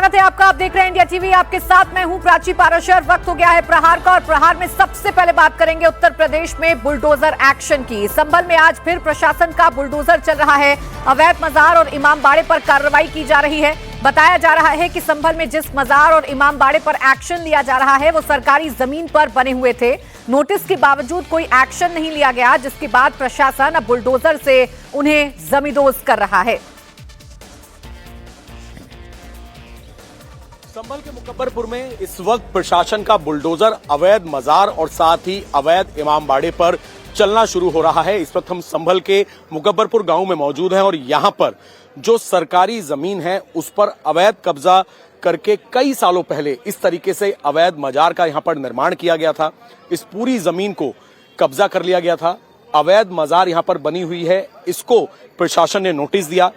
स्वागत है आपका। आप देख रहे हैं इंडिया टीवी। आपके साथ मैं हूं प्राची पाराशर। वक्त हो गया है प्रहार का, और प्रहार में सबसे पहले बात करेंगे उत्तर प्रदेश में बुलडोजर एक्शन की। संभल में आज फिर प्रशासन का बुलडोजर चल रहा है। अवैध मजार और इमामबाड़े पर कार्रवाई की जा रही है। बताया जा रहा है कि संभल में जिस मजार और इमामबाड़े पर एक्शन लिया जा रहा है वो सरकारी जमीन पर बने हुए थे। नोटिस के बावजूद कोई एक्शन नहीं लिया गया, जिसके बाद प्रशासन अब बुलडोजर से उन्हें जमींदोज कर रहा है। संभल के मुकब्बरपुर में इस वक्त प्रशासन का बुलडोजर अवैध मजार और साथ ही अवैध इमामबाड़े पर चलना शुरू हो रहा है। इस वक्त हम संभल के मुकब्बरपुर गांव में मौजूद हैं और यहां पर जो सरकारी जमीन है उस पर अवैध कब्जा करके कई सालों पहले इस तरीके से अवैध मजार का यहां पर निर्माण किया गया था। इस पूरी जमीन को कब्जा कर लिया गया था। अवैध मजार यहां पर बनी हुई है, इसको प्रशासन ने नोटिस दिया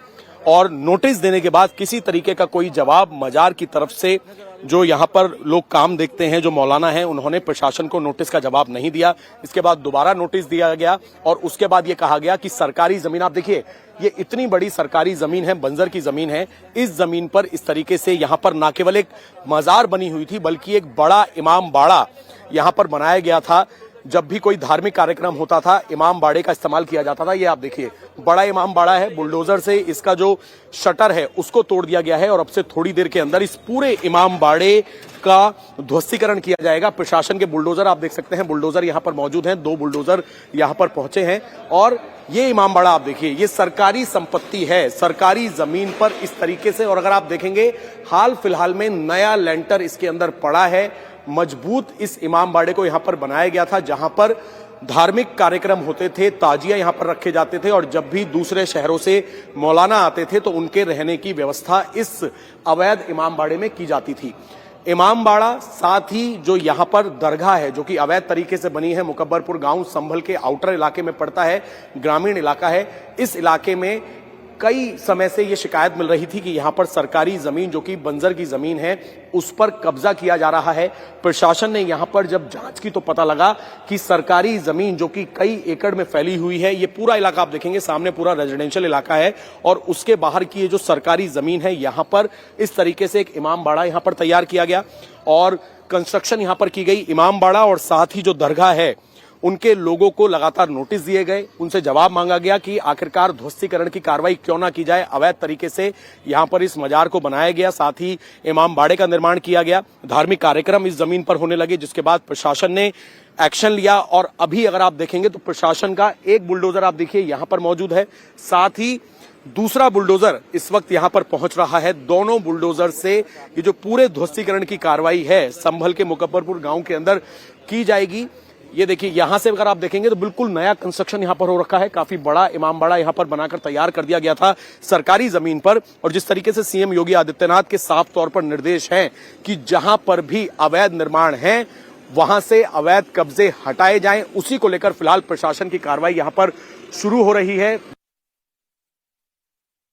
और नोटिस देने के बाद किसी तरीके का कोई जवाब मजार की तरफ से जो यहाँ पर लोग काम देखते हैं, जो मौलाना हैं, उन्होंने प्रशासन को नोटिस का जवाब नहीं दिया। इसके बाद दोबारा नोटिस दिया गया और उसके बाद ये कहा गया कि सरकारी जमीन, आप देखिए ये इतनी बड़ी सरकारी जमीन है, बंजर की जमीन है, इस जमीन पर इस तरीके से यहाँ पर न केवल एक मजार बनी हुई थी बल्कि एक बड़ा इमामबाड़ा यहाँ पर बनाया गया था। जब भी कोई धार्मिक कार्यक्रम होता था इमामबाड़े का इस्तेमाल किया जाता था। ये आप देखिए बड़ा इमामबाड़ा है। बुलडोजर से इसका जो शटर है उसको तोड़ दिया गया है और अब से थोड़ी देर के अंदर इस पूरे इमामबाड़े का ध्वस्तीकरण किया जाएगा। प्रशासन के बुलडोजर आप देख सकते हैं, बुलडोजर यहाँ पर मौजूद हैं, 2 बुलडोजर यहाँ पर पहुंचे हैं और ये इमामबाड़ा आप देखिए, ये सरकारी संपत्ति है, सरकारी जमीन पर इस तरीके से। और अगर आप देखेंगे हाल फिलहाल में नया लेंटर इसके अंदर पड़ा है। मजबूत इस इमामबाड़े को यहां पर बनाया गया था जहां पर धार्मिक कार्यक्रम होते थे, ताजिया यहां पर रखे जाते थे और जब भी दूसरे शहरों से मौलाना आते थे तो उनके रहने की व्यवस्था इस अवैध इमामबाड़े में की जाती थी। इमामबाड़ा साथ ही जो यहां पर दरगाह है जो कि अवैध तरीके से बनी है। मुकब्बरपुर गांव संभल के आउटर इलाके में पड़ता है, ग्रामीण इलाका है। इस इलाके में कई समय से ये शिकायत मिल रही थी कि यहां पर सरकारी जमीन जो कि बंजर की जमीन है उस पर कब्जा किया जा रहा है। प्रशासन ने यहां पर जब जांच की तो पता लगा कि सरकारी जमीन जो कि कई एकड़ में फैली हुई है, ये पूरा इलाका आप देखेंगे सामने पूरा रेजिडेंशियल इलाका है और उसके बाहर की ये जो सरकारी जमीन है यहां पर इस तरीके से एक इमामबाड़ा यहां पर तैयार किया गया और कंस्ट्रक्शन यहां पर की गई। इमामबाड़ा और साथ ही जो दरगाह है उनके लोगों को लगातार नोटिस दिए गए, उनसे जवाब मांगा गया कि आखिरकार ध्वस्तीकरण की कार्रवाई क्यों ना की जाए। अवैध तरीके से यहां पर इस मजार को बनाया गया, साथ ही इमामबाड़े का निर्माण किया गया, धार्मिक कार्यक्रम इस जमीन पर होने लगे, जिसके बाद प्रशासन ने एक्शन लिया। और अभी अगर आप देखेंगे तो प्रशासन का एक बुलडोजर आप देखिए यहां पर मौजूद है, साथ ही दूसरा बुलडोजर इस वक्त यहां पर पहुंच रहा है। दोनों बुलडोजर से ये जो पूरे ध्वस्तीकरण की कार्रवाई है संभल के मुकब्बरपुर गांव के अंदर की जाएगी। ये देखिए यहां से अगर आप देखेंगे तो बिल्कुल नया कंस्ट्रक्शन यहां पर हो रखा है। काफी बड़ा इमामबाड़ा यहां पर बनाकर तैयार कर दिया गया था सरकारी जमीन पर। और जिस तरीके से सीएम योगी आदित्यनाथ के साफ तौर पर निर्देश हैं कि जहां पर भी अवैध निर्माण है वहां से अवैध कब्जे हटाए जाएं, उसी को लेकर फिलहाल प्रशासन की कार्रवाई यहां पर शुरू हो रही है।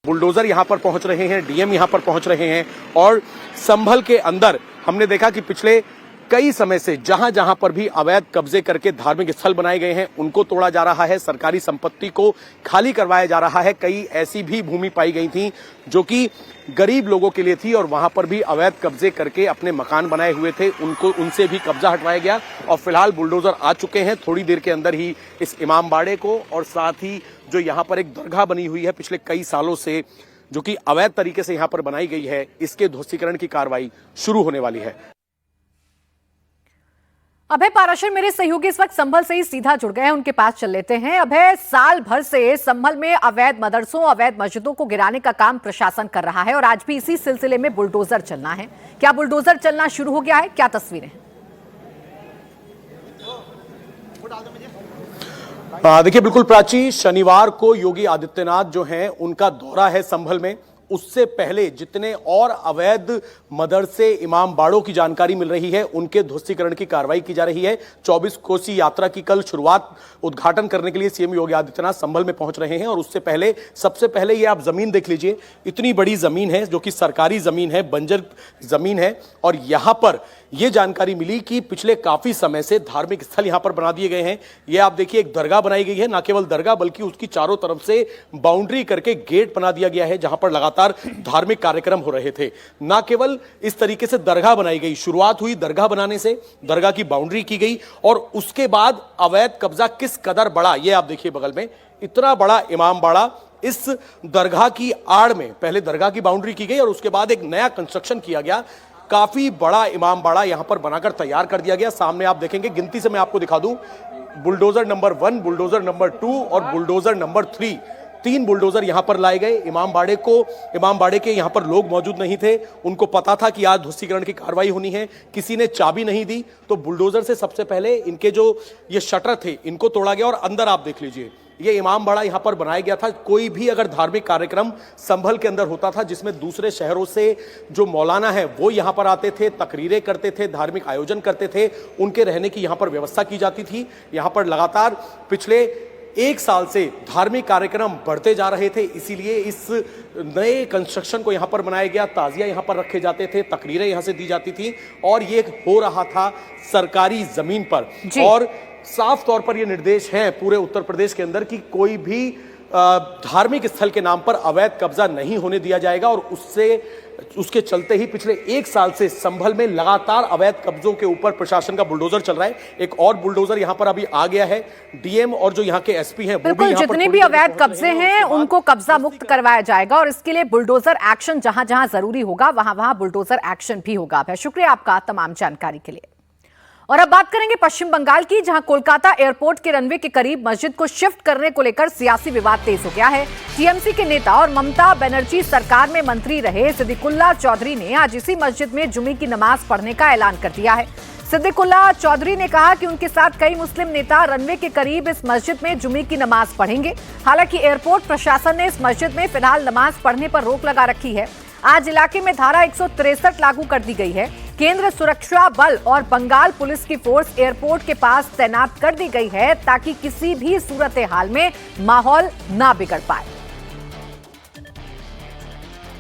बुलडोजर यहां पर पहुंच रहे हैं, डीएम यहां पर पहुंच रहे हैं और संभल के अंदर हमने देखा कि पिछले कई समय से जहां जहां पर भी अवैध कब्जे करके धार्मिक स्थल बनाए गए हैं उनको तोड़ा जा रहा है, सरकारी संपत्ति को खाली करवाया जा रहा है। कई ऐसी भी भूमि पाई गई थी जो कि गरीब लोगों के लिए थी और वहां पर भी अवैध कब्जे करके अपने मकान बनाए हुए थे, उनसे भी कब्जा हटवाया गया और फिलहाल बुलडोजर आ चुके हैं। थोड़ी देर के अंदर ही इस इमामबाड़े को और साथ ही जो यहाँ पर एक दरगाह बनी हुई है पिछले कई सालों से जो कि अवैध तरीके से यहाँ पर बनाई गई है, इसके ध्वस्तीकरण की कार्रवाई शुरू होने वाली है। अभय पाराशर मेरे सहयोगी इस वक्त संभल से ही सीधा जुड़ गए हैं, उनके पास चल लेते हैं। अभय, साल भर से संभल में अवैध मदरसों, अवैध मस्जिदों को गिराने का काम प्रशासन कर रहा है और आज भी इसी सिलसिले में बुलडोजर चलना है। क्या बुलडोजर चलना शुरू हो गया है? क्या तस्वीरें? देखिए बिल्कुल प्राची, शनिवार को योगी आदित्यनाथ जो हैं उनका दौरा है संभल में। उससे पहले जितने और अवैध मदरसे, इमामबाड़ों की जानकारी मिल रही है उनके ध्वस्तीकरण की कार्रवाई की जा रही है। 24 कोसी यात्रा की कल शुरुआत, उद्घाटन करने के लिए सीएम योगी आदित्यनाथ संभल में पहुंच रहे हैं और उससे पहले सबसे पहले ये आप जमीन देख लीजिए। इतनी बड़ी जमीन है जो कि सरकारी जमीन है, बंजर जमीन है और यहां पर ये जानकारी मिली कि पिछले काफी समय से धार्मिक स्थल यहां पर बना दिए गए हैं। ये आप देखिए, एक दरगाह बनाई गई है, ना केवल दरगाह बल्कि उसकी चारों तरफ से बाउंड्री करके गेट बना दिया गया है, जहां पर लगातार धार्मिक कार्यक्रम हो रहे थे। ना केवल इस तरीके से दरगाह बनाई गई, शुरुआत हुई दरगाह बनाने से, दरगाह की बाउंड्री की गई और उसके बाद अवैध कब्जा किस कदर बढ़ा, ये आप देखिए बगल में इतना बड़ा इमामबाड़ा। इस दरगाह की आड़ में पहले दरगाह की बाउंड्री की गई और उसके बाद एक नया कंस्ट्रक्शन किया गया। काफी बड़ा इमामबाड़ा यहां पर बनाकर तैयार कर दिया गया। सामने आप देखेंगे, गिनती से मैं आपको दिखा दूं, बुलडोजर नंबर 1, बुलडोजर नंबर 2 और बुलडोजर नंबर 3, 3 बुलडोजर यहां पर लाए गए। इमामबाड़े के यहां पर लोग मौजूद नहीं थे, उनको पता था कि आज ध्वस्तीकरण की कार्रवाई होनी है, किसी ने चाबी नहीं दी, तो बुलडोजर से सबसे पहले इनके जो ये शटर थे इनको तोड़ा गया और अंदर आप देख लीजिए, ये इमामबाड़ा यहां पर बनाया गया था। कोई भी अगर धार्मिक कार्यक्रम संभल के अंदर होता था जिसमें दूसरे शहरों से जो मौलाना है वो यहां पर आते थे, तकरीरें करते थे, धार्मिक आयोजन करते थे, उनके रहने की यहां पर व्यवस्था की जाती थी। यहां पर लगातार पिछले 1 साल से धार्मिक कार्यक्रम बढ़ते जा रहे थे, इसीलिए इस नए कंस्ट्रक्शन को यहां पर बनाया गया। ताजिया यहां पर रखे जाते थे, तकरीरें यहां से दी जाती थी और ये हो रहा था सरकारी जमीन पर। और साफ तौर पर यह निर्देश है पूरे उत्तर प्रदेश के अंदर कि कोई भी धार्मिक स्थल के नाम पर अवैध कब्जा नहीं होने दिया जाएगा और उसके चलते ही पिछले 1 साल से संभल में लगातार अवैध कब्जों के ऊपर प्रशासन का बुलडोजर चल रहा है। एक और बुलडोजर यहां पर अभी आ गया है। डीएम और जो यहां के एसपी हैं, बिल्कुल, जितने भी अवैध कब्जे हैं उनको कब्जा मुक्त करवाया जाएगा और इसके लिए बुलडोजर एक्शन जहां जहां जरूरी होगा वहां वहां बुलडोजर एक्शन भी होगा। शुक्रिया आपका तमाम जानकारी के लिए। और अब बात करेंगे पश्चिम बंगाल की, जहां कोलकाता एयरपोर्ट के रनवे के करीब मस्जिद को शिफ्ट करने को लेकर सियासी विवाद तेज हो गया है। टीएमसी के नेता और ममता बनर्जी सरकार में मंत्री रहे सिद्दीकुल्ला चौधरी ने आज इसी मस्जिद में जुमे की नमाज पढ़ने का ऐलान कर दिया है। सिद्दीकुल्ला चौधरी ने कहा कि उनके साथ कई मुस्लिम नेता रनवे के करीब इस मस्जिद में जुमे की नमाज पढ़ेंगे। हालांकि एयरपोर्ट प्रशासन ने इस मस्जिद में फिलहाल नमाज पढ़ने पर रोक लगा रखी है। आज इलाके में धारा 163 लागू कर दी गई है। केंद्र सुरक्षा बल और बंगाल पुलिस की फोर्स एयरपोर्ट के पास तैनात कर दी गई है ताकि किसी भी सूरत हाल में माहौल ना बिगड़ पाए।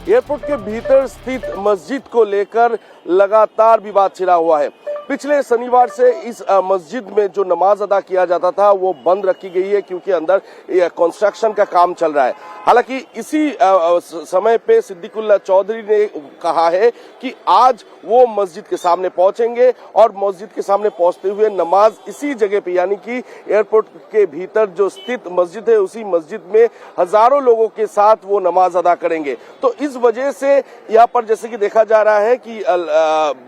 एयरपोर्ट के भीतर स्थित मस्जिद को लेकर लगातार विवाद छिड़ा हुआ है। पिछले शनिवार से इस मस्जिद में जो नमाज अदा किया जाता था वो बंद रखी गई है क्योंकि अंदर कंस्ट्रक्शन का काम चल रहा है। हालांकि इसी समय पे सिद्दीकुल्ला चौधरी ने कहा है कि आज वो मस्जिद के सामने पहुंचेंगे और मस्जिद के सामने पहुंचते हुए नमाज इसी जगह पे, यानी कि एयरपोर्ट के भीतर जो स्थित मस्जिद है उसी मस्जिद में हजारों लोगों के साथ वो नमाज अदा करेंगे। तो इस वजह से यहाँ पर जैसे कि देखा जा रहा है कि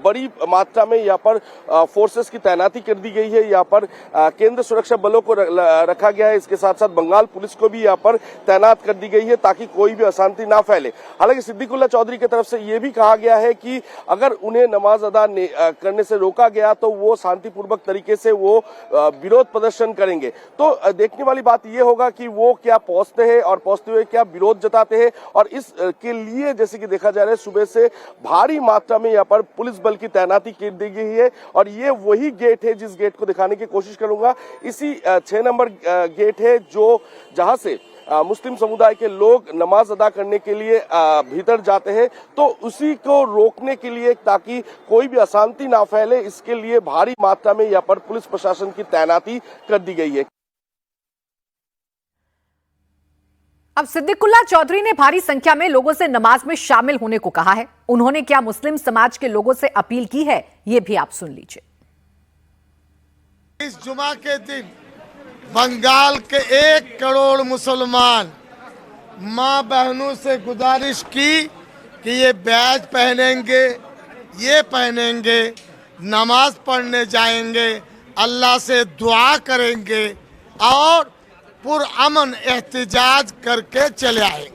बड़ी मात्रा में यहाँ पर फोर्सेस की तैनाती कर दी गई है। यहाँ पर केंद्र सुरक्षा बलों को रखा गया है। इसके साथ साथ बंगाल पुलिस को भी यहाँ पर तैनात कर दी गई है ताकि कोई भी अशांति ना फैले। हालांकि सिद्दीकुल्ला चौधरी की तरफ से ये भी कहा गया है कि अगर उन्हें नमाज अदा करने से रोका गया तो वो शांतिपूर्वक तरीके से वो विरोध प्रदर्शन करेंगे। तो देखने वाली बात ये होगा कि वो क्या पहुंचते हैं और पहुंचते हुए क्या विरोध जताते हैं। और इस के लिए जैसे कि देखा जा रहा है सुबह से भारी मात्रा में यहाँ पर पुलिस बल की तैनाती कर दी गई है। और ये वही गेट है जिस गेट को दिखाने की कोशिश करूंगा। इसी 6 नंबर गेट है जो जहां से मुस्लिम समुदाय के लोग नमाज अदा करने के लिए भीतर जाते हैं। तो उसी को रोकने के लिए ताकि कोई भी अशांति ना फैले, इसके लिए भारी मात्रा में यहाँ पर पुलिस प्रशासन की तैनाती कर दी गई है। अब सिद्दीकुल्ला चौधरी ने भारी संख्या में लोगों से नमाज में शामिल होने को कहा है। उन्होंने क्या मुस्लिम समाज के लोगों से अपील की है, ये भी आप सुन लीजिए। इस जुमा के दिन बंगाल के 1 करोड़ मुसलमान माँ बहनों से गुजारिश की कि ये बैज पहनेंगे, ये पहनेंगे, नमाज पढ़ने जाएंगे, अल्लाह से दुआ करेंगे और पुरअमन एहतिजाज करके चले आएंगे।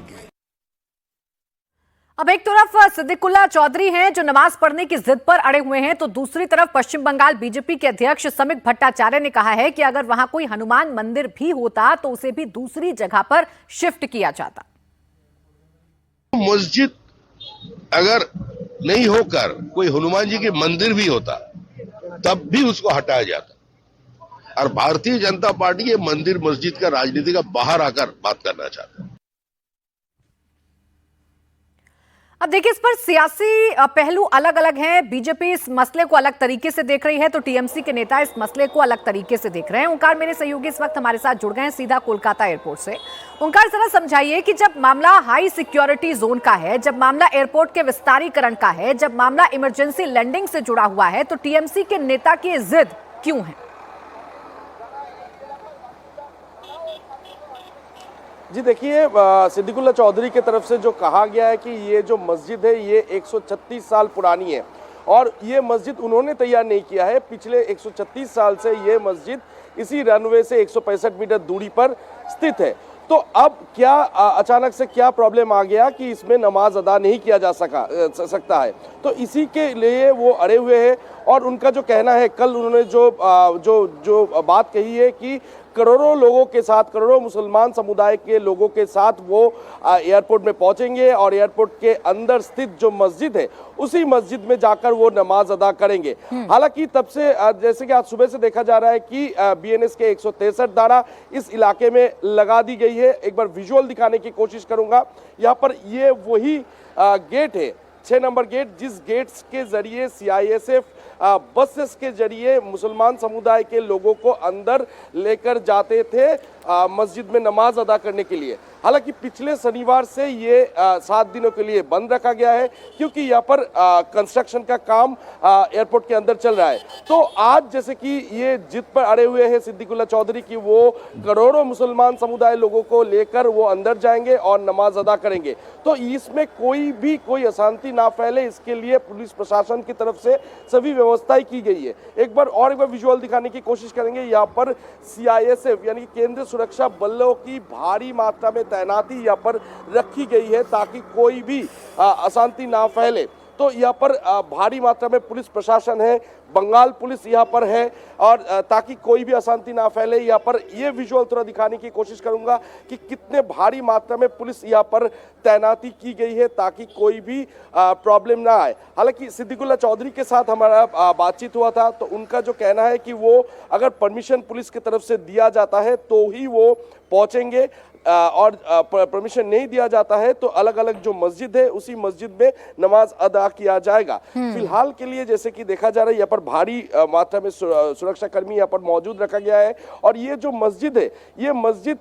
अब एक तरफ सिद्दीकुल्ला चौधरी हैं जो नमाज पढ़ने की जिद पर अड़े हुए हैं, तो दूसरी तरफ पश्चिम बंगाल बीजेपी के अध्यक्ष समिक भट्टाचार्य ने कहा है कि अगर वहां कोई हनुमान मंदिर भी होता तो उसे भी दूसरी जगह पर शिफ्ट किया जाता। मस्जिद अगर नहीं होकर कोई हनुमान जी के मंदिर भी होता तब भी उसको हटाया जाता। और भारतीय जनता पार्टी ये मंदिर मस्जिद का राजनीति का बाहर आकर बात करना चाहता है। अब देखिए, इस पर सियासी पहलू अलग अलग हैं। बीजेपी इस मसले को अलग तरीके से देख रही है तो टीएमसी के नेता इस मसले को अलग तरीके से देख रहे हैं। ओंकार मेरे सहयोगी इस वक्त हमारे साथ जुड़ गए हैं सीधा कोलकाता एयरपोर्ट से। ओंकार, जरा समझाइए कि जब मामला हाई सिक्योरिटी जोन का है, जब मामला एयरपोर्ट के विस्तारीकरण का है, जब मामला इमरजेंसी लैंडिंग से जुड़ा हुआ है, तो टीएमसी के नेता की जिद क्यों है? जी देखिए, सिद्दीकुल्ला चौधरी की तरफ से जो कहा गया है कि ये जो मस्जिद है ये 136 साल पुरानी है और ये मस्जिद उन्होंने तैयार नहीं किया है। पिछले 136 साल से ये मस्जिद इसी रनवे से 165 मीटर दूरी पर स्थित है। तो अब क्या अचानक से क्या प्रॉब्लम आ गया कि इसमें नमाज अदा नहीं किया जा सकता है, तो इसी के लिए वो अड़े हुए हैं। और उनका जो कहना है, कल उन्होंने जो बात कही है कि करोड़ों लोगों के साथ, करोड़ों मुसलमान समुदाय के लोगों के साथ वो एयरपोर्ट में पहुंचेंगे और एयरपोर्ट के अंदर स्थित जो मस्जिद है उसी मस्जिद में जाकर वो नमाज अदा करेंगे। हालांकि तब से जैसे कि आज सुबह से देखा जा रहा है कि बीएनएस के 163 धारा इस इलाके में लगा दी गई है। एक बार विजुअल दिखाने की कोशिश करूंगा। यहाँ पर ये वही गेट है, 6 नंबर गेट, जिस गेट्स के जरिए सीआईएसएफ बसेस के जरिए मुसलमान समुदाय के लोगों को अंदर लेकर जाते थे मस्जिद में नमाज अदा करने के लिए। हालांकि पिछले शनिवार से ये 7 दिनों के लिए बंद रखा गया है क्योंकि यहाँ पर कंस्ट्रक्शन का काम एयरपोर्ट के अंदर चल रहा है। तो आज जैसे कि ये जिद पर अड़े हुए हैं सिद्दीकुल्ला चौधरी की वो करोड़ों मुसलमान समुदाय लोगों को लेकर वो अंदर जाएंगे और नमाज अदा करेंगे। तो इसमें कोई अशांति ना फैले, इसके लिए पुलिस प्रशासन की तरफ से सभी व्यवस्थाएं की गई है। एक बार विजुअल दिखाने की कोशिश करेंगे। यहाँ पर सीआईएसएफ यानी केंद्रीय सुरक्षा बलों की भारी मात्रा में तैनाती यहाँ पर रखी गई है ताकि कोई भी अशांति ना फैले। तो यहाँ पर भारी मात्रा में पुलिस प्रशासन है, बंगाल पुलिस यहाँ पर है और ताकि कोई भी अशांति ना फैले। यहाँ पर ये विजुअल थोड़ा दिखाने की कोशिश करूंगा कि कितने भारी मात्रा में पुलिस यहाँ पर तैनाती की गई है ताकि कोई भी प्रॉब्लम ना आए। हालांकि सिद्दीकुल्ला चौधरी के साथ हमारा बातचीत हुआ था तो उनका जो कहना है कि वो अगर परमिशन पुलिस की तरफ से दिया जाता है तो ही वो पहुंचेंगे और परमिशन नहीं दिया जाता है तो अलग अलग जो मस्जिद है उसी मस्जिद में नमाज अदा किया जाएगा। फिलहाल के लिए जैसे कि देखा जा रहा है यहाँ पर भारी मात्रा में सुरक्षा कर्मी यहाँ पर मौजूद रखा गया है। और ये जो मस्जिद है, ये मस्जिद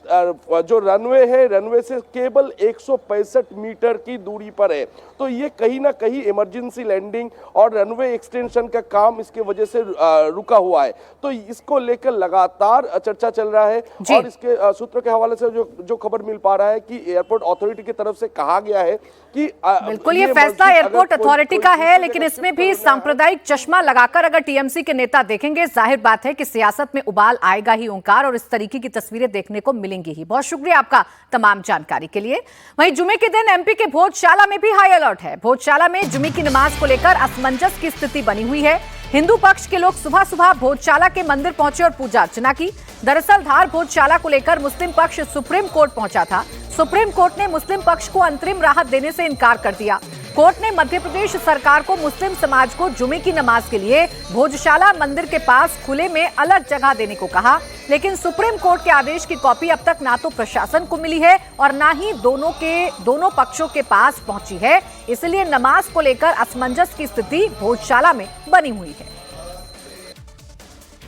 जो रनवे है, रनवे से केवल 165 मीटर की दूरी पर है। तो ये कहीं ना कहीं इमरजेंसी लैंडिंग और रनवे एक्सटेंशन का काम इसके वजह से रुका हुआ है। तो इसको लेकर लगातार चर्चा चल रहा है और इसके सूत्रों के हवाले से जो खबर मिल पा रहा है कि एयरपोर्ट अथॉरिटी की तरफ से कहा गया है कि बिल्कुल ये फैसला एयरपोर्ट अथॉरिटी का है, लेकिन इसमें भी सांप्रदायिक चश्मा लगाकर अगर टीएमसी के नेता देखेंगे, जाहिर बात है कि सियासत में उबाल आएगा ही ओंकार, और इस तरीके की तस्वीरें देखने को मिलेंगी ही। बहुत शुक्रिया आपका तमाम जानकारी के लिए। वहीं जुमे के दिन एमपी के भोजशाला में भी हाई अलर्ट है। भोजशाला में जुमे की नमाज को लेकर असमंजस की स्थिति बनी हुई है। हिंदू पक्ष के लोग सुबह सुबह भोजशाला के मंदिर पहुंचे और पूजा अर्चना की। दरअसल धार भोजशाला को लेकर मुस्लिम पक्ष सुप्रीम कोर्ट पहुंचा था। सुप्रीम कोर्ट ने मुस्लिम पक्ष को अंतरिम राहत देने से इनकार कर दिया। कोर्ट ने मध्य प्रदेश सरकार को मुस्लिम समाज को जुमे की नमाज के लिए भोजशाला मंदिर के पास खुले में अलग जगह देने को कहा, लेकिन सुप्रीम कोर्ट के आदेश की कॉपी अब तक ना तो प्रशासन को मिली है और ना ही दोनों पक्षों के पास पहुंची है। इसलिए नमाज को लेकर असमंजस की स्थिति भोजशाला में बनी हुई है।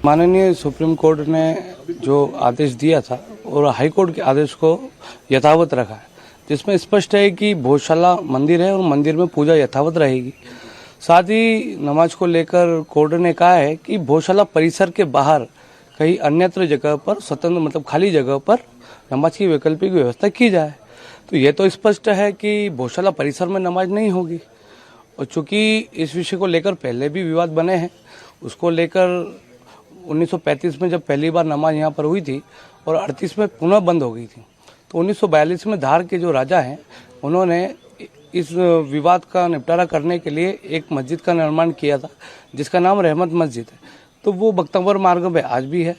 माननीय सुप्रीम कोर्ट ने जो आदेश दिया था और हाई कोर्ट के आदेश को यथावत रखा है, जिसमें स्पष्ट है कि भोजशाला मंदिर है और मंदिर में पूजा यथावत रहेगी। साथ ही नमाज को लेकर कोर्ट ने कहा है कि भोजशाला परिसर के बाहर कहीं अन्यत्र जगह पर स्वतंत्र मतलब खाली जगह पर नमाज की वैकल्पिक व्यवस्था की जाए। तो ये तो स्पष्ट है कि भोजशाला परिसर में नमाज नहीं होगी। और चूंकि इस विषय को लेकर पहले भी विवाद बने हैं, उसको लेकर 1935 में जब पहली बार नमाज यहाँ पर हुई थी और 38 में पुनः बंद हो गई थी, तो 1942 में धार के जो राजा हैं उन्होंने इस विवाद का निपटारा करने के लिए एक मस्जिद का निर्माण किया था जिसका नाम रहमत मस्जिद है। तो वो बख्तवर मार्ग में आज भी है।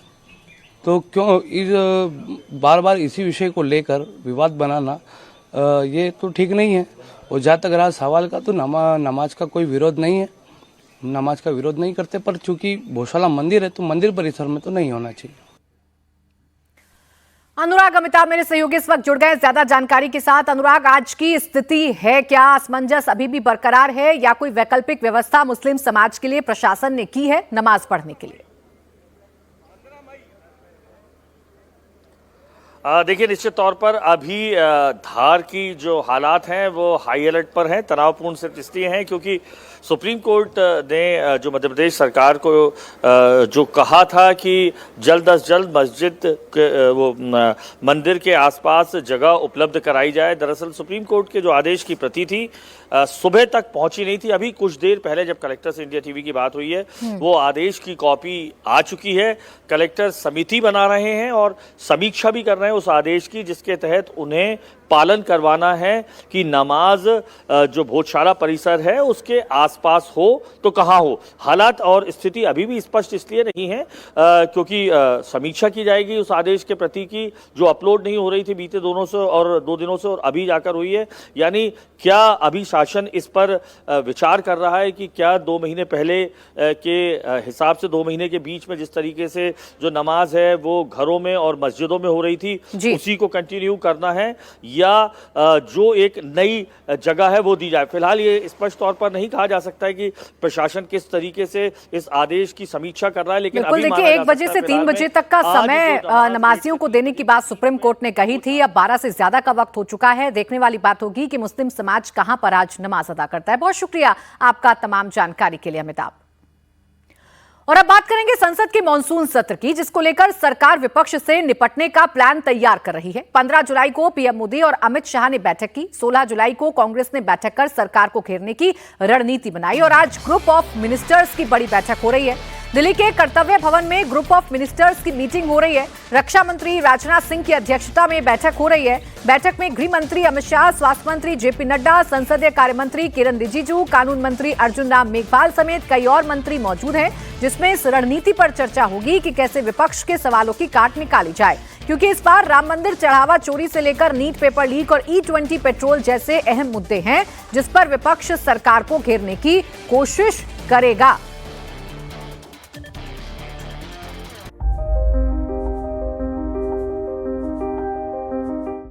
तो क्यों बार बार इसी विषय को लेकर विवाद बनाना ये तो ठीक नहीं है। और जहाँ तक रहा सवाल का, तो नमाज का कोई विरोध नहीं है, नमाज का विरोध नहीं करते, पर चूंकि भोजशाला मंदिर है तो मंदिर परिसर में तो नहीं होना चाहिए। अनुराग अमिताभ मेरे सहयोगी इस वक्त जुड़ गए ज्यादा जानकारी के साथ। अनुराग, आज की स्थिति है क्या? असमंजस अभी भी बरकरार है या कोई वैकल्पिक व्यवस्था मुस्लिम समाज के लिए प्रशासन ने की है नमाज पढ़ने के लिए? देखिए, निश्चित तौर पर अभी धार की जो हालात हैं वो हाई अलर्ट पर हैं। तनावपूर्ण सिर्फ इसलिए हैं क्योंकि सुप्रीम कोर्ट ने जो मध्य प्रदेश सरकार को जो कहा था कि जल्द अज जल्द मस्जिद वो मंदिर के आसपास जगह उपलब्ध कराई जाए। दरअसल सुप्रीम कोर्ट के जो आदेश की प्रति थी सुबह तक पहुंची नहीं थी। अभी कुछ देर पहले जब कलेक्टर से इंडिया टीवी की बात हुई है वो आदेश की कॉपी आ चुकी है। कलेक्टर समिति बना रहे हैं और समीक्षा भी कर रहे हैं उस आदेश की, जिसके तहत उन्हें पालन करवाना है कि नमाज जो भोजशाला परिसर है उसके आसपास हो तो कहाँ हो। हालात और स्थिति अभी भी स्पष्ट इसलिए नहीं है क्योंकि समीक्षा की जाएगी उस आदेश के प्रति की जो अपलोड नहीं हो रही थी बीते 2 दिनों से और अभी जाकर हुई है। यानी क्या अभी शासन इस पर विचार कर रहा है कि क्या 2 महीने पहले के हिसाब से 2 महीने के बीच में जिस तरीके से जो नमाज है वो घरों में और मस्जिदों में हो रही थी उसी को कंटिन्यू करना है या जो एक नई जगह है वो दी जाए। फिलहाल ये स्पष्ट तौर पर नहीं कहा जा सकता है कि प्रशासन किस तरीके से इस आदेश की समीक्षा कर रहा है, लेकिन बिल्कुल देखिए 1 बजे से 3 बजे तक का समय नमाजियों को देने की बात सुप्रीम कोर्ट ने कही थी। अब 12 से ज्यादा का वक्त हो चुका है। देखने वाली बात होगी कि मुस्लिम समाज कहां पर आज नमाज अदा करता है। बहुत शुक्रिया आपका तमाम जानकारी के लिए अमिताभ। और अब बात करेंगे संसद के मॉनसून सत्र की, जिसको लेकर सरकार विपक्ष से निपटने का प्लान तैयार कर रही है। 15 जुलाई को पीएम मोदी और अमित शाह ने बैठक की। 16 जुलाई को कांग्रेस ने बैठक कर सरकार को घेरने की रणनीति बनाई और आज ग्रुप ऑफ मिनिस्टर्स की बड़ी बैठक हो रही है। दिल्ली के कर्तव्य भवन में ग्रुप ऑफ मिनिस्टर्स की मीटिंग हो रही है। रक्षा मंत्री राजनाथ सिंह की अध्यक्षता में बैठक हो रही है। बैठक में गृह मंत्री अमित शाह, स्वास्थ्य मंत्री जेपी नड्डा, संसदीय कार्य मंत्री किरण रिजिजू, कानून मंत्री अर्जुन राम मेघवाल समेत कई और मंत्री मौजूद हैं, जिसमें इस रणनीति पर चर्चा होगी कि कैसे विपक्ष के सवालों की काट निकाली जाए। क्योंकि इस बार राम मंदिर चढ़ावा चोरी से लेकर नीट पेपर लीक और E20 पेट्रोल जैसे अहम मुद्दे हैं जिस पर विपक्ष सरकार को घेरने की कोशिश करेगा।